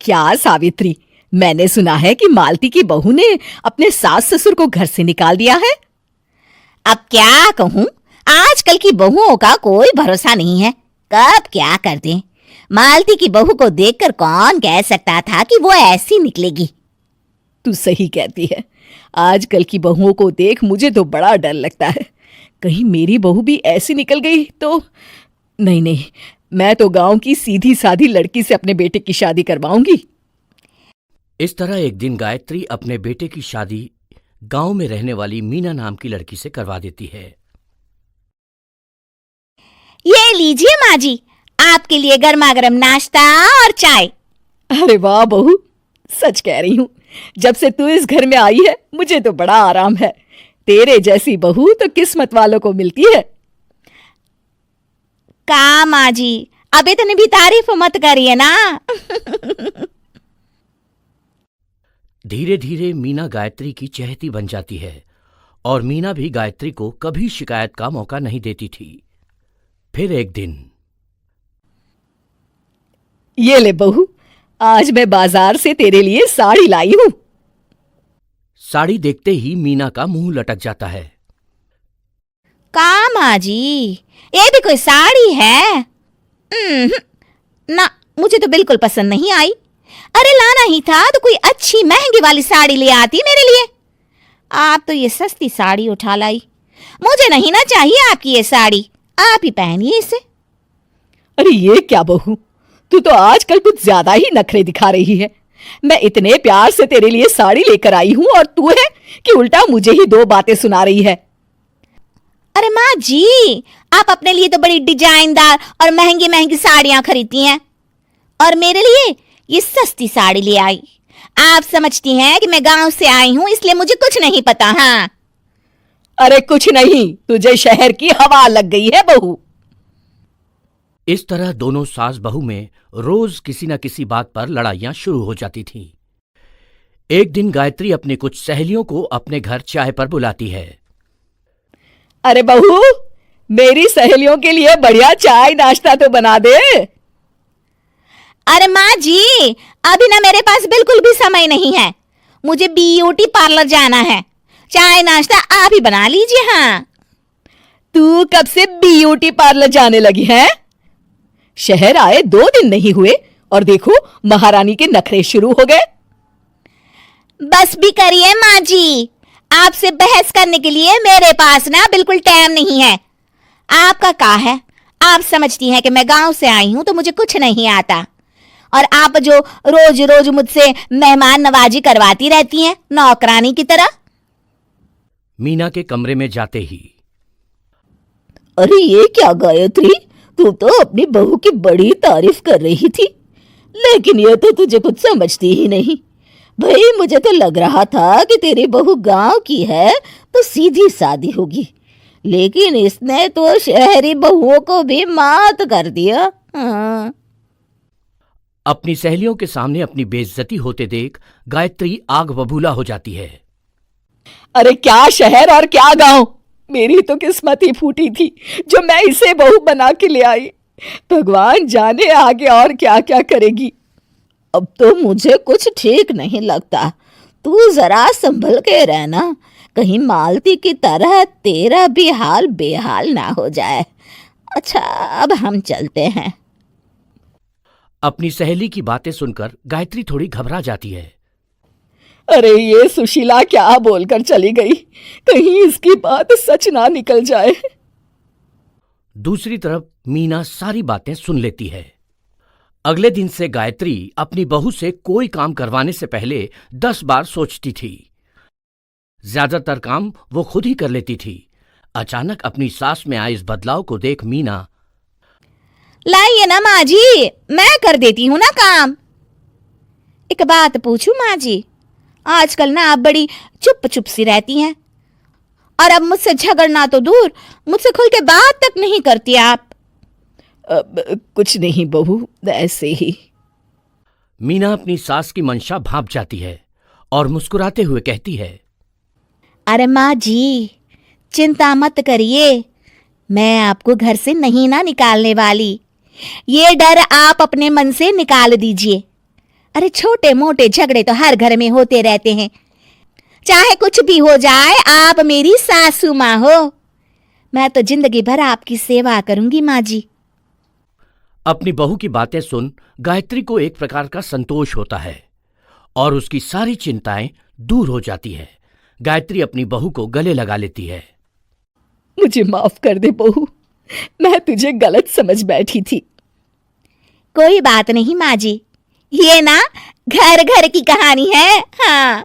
क्या सावित्री, मैंने सुना है कि मालती की बहू ने अपने सास ससुर को घर से निकाल दिया है। अब क्या कहूं, आजकल की बहुओं का कोई भरोसा नहीं है, कब क्या कर दें। मालती की बहू को देखकर कौन कह सकता था कि वो ऐसी निकलेगी। तू सही कहती है, आजकल की बहुओं को देख मुझे तो बड़ा डर लगता है। कहीं मेरी बहू भी ऐसी निकल गई तो। नहीं, मैं तो गांव की सीधी साधी लड़की से अपने बेटे की शादी करवाऊंगी। इस तरह एक दिन गायत्री अपने बेटे की शादी गांव में रहने वाली मीना नाम की लड़की से करवा देती है। ये लीजिए माँ जी, आपके लिए गर्मा गर्म नाश्ता और चाय। अरे वाह बहू, सच कह रही हूं, जब से तू इस घर में आई है मुझे तो बड़ा आराम है। तेरे जैसी बहू तो किस्मत वालों को मिलती है। का माँ जी, अब इतनी भी तारीफ मत करिए ना। धीरे धीरे मीना गायत्री की चहेती बन जाती है और मीना भी गायत्री को कभी शिकायत का मौका नहीं देती थी। फिर एक दिन, ये ले बहू, आज मैं बाजार से तेरे लिए साड़ी लाई हूं। साड़ी देखते ही मीना का मुंह लटक जाता है। का माँ जी, ये भी कोई साड़ी है? ना, मुझे तो बिल्कुल पसंद नहीं आई। अरे लाना ही था तो कोई अच्छी महंगी वाली साड़ी ले आती मेरे लिए। आप तो ये सस्ती साड़ी उठा लाई। मुझे नहीं ना चाहिए आपकी ये साड़ी, आप ही पहनिए इसे। अरे ये क्या बहू, तू तो आजकल कुछ ज्यादा ही नखरे दिखा रही है। मैं इतने प्यार से तेरे लिए साड़ी लेकर आई हूं और तू है कि उल्टा मुझे ही दो बातें सुना रही है। अरे माँ जी, आप अपने लिए तो बड़ी डिजाइनदार और महंगी महंगी साड़ियां खरीदती हैं और मेरे लिए ये सस्ती साड़ी ले आई। आप समझती हैं कि मैं गांव से आई हूं इसलिए मुझे कुछ नहीं पता। हाँ, अरे कुछ नहीं, तुझे शहर की हवा लग गई है बहू। इस तरह दोनों सास बहू में रोज किसी न किसी बात पर लड़ाइयां शुरू हो जाती थीं। एक दिन गायत्री अपनी कुछ सहेलियों को अपने घर चाय पर बुलाती है। अरे बहू, मेरी सहेलियों के लिए बढ़िया चाय नाश्ता तो बना दे। अरे माँ जी, अभी ना मेरे पास बिल्कुल भी समय नहीं है, मुझे ब्यूटी पार्लर जाना है। चाय नाश्ता आप ही बना लीजिए। हाँ, तू कब से ब्यूटी पार्लर जाने लगी है? शहर आए 2 दिन नहीं हुए और देखो महारानी के नखरे शुरू हो गए। बस भी करिए माँ जी, आपसे बहस करने के लिए मेरे पास ना बिल्कुल टाइम नहीं है। आपका क्या है, आप समझती हैं कि मैं गांव से आई हूं तो मुझे कुछ नहीं आता और आप जो रोज रोज मुझसे मेहमान नवाजी करवाती रहती हैं नौकरानी की तरह। मीना के कमरे में जाते ही, अरे ये क्या गायत्री, तू तो अपनी बहू की बड़ी तारीफ कर रही थी, लेकिन ये तो तुझे कुछ समझती ही नहीं। भाई मुझे तो लग रहा था कि तेरी बहू गांव की है तो सीधी सादी होगी, लेकिन इसने तो शहरी बहुओं को भी मात कर दिया। हाँ। अपनी सहेलियों के सामने अपनी बेइज्जती होते देख गायत्री आग बबूला हो जाती है। अरे क्या शहर और क्या गांव, मेरी तो किस्मत ही फूटी थी जो मैं इसे बहू बना के ले आई। भगवान जाने आगे और क्या क्या करेगी। अब तो मुझे कुछ ठीक नहीं लगता, तू जरा संभल के रहना, कहीं मालती की तरह तेरा भी हाल बेहाल ना हो जाए। अच्छा, अब हम चलते हैं। अपनी सहेली की बातें सुनकर गायत्री थोड़ी घबरा जाती है। अरे ये सुशीला क्या बोलकर चली गई, कहीं इसकी बात सच ना निकल जाए। दूसरी तरफ मीना सारी बातें सुन लेती है। अगले दिन से गायत्री अपनी बहू से कोई काम करवाने से पहले 10 बार सोचती थी। ज्यादातर काम वो खुद ही कर लेती थी। अचानक अपनी सास में आए इस बदलाव को देख मीना, लाइए ना माँ जी, मैं कर देती हूँ ना काम। एक बात पूछूं माँ जी, आजकल ना आप बड़ी चुप चुप सी रहती हैं और अब मुझसे झगड़ना तो दूर, मुझसे खुल के बात तक नहीं करती आप। कुछ नहीं बहू, ऐसे ही। मीना अपनी सास की मंशा भांप जाती है और मुस्कुराते हुए कहती है, अरे माँ जी, चिंता मत करिए, मैं आपको घर से नहीं ना निकालने वाली। ये डर आप अपने मन से निकाल दीजिए। अरे छोटे मोटे झगड़े तो हर घर में होते रहते हैं। चाहे कुछ भी हो जाए, आप मेरी सासू माँ हो। मैं तो जिंदगी भर आपकी सेवा करूंगी माँ जी। अपनी बहू की बातें सुन गायत्री को एक प्रकार का संतोष होता है और उसकी सारी चिंताएं दूर हो जाती है। गायत्री अपनी बहू को गले लगा लेती है। मुझे माफ कर दे बहू, मैं तुझे गलत समझ बैठी थी। कोई बात नहीं माँ जी, ये ना घर घर की कहानी है। हाँ।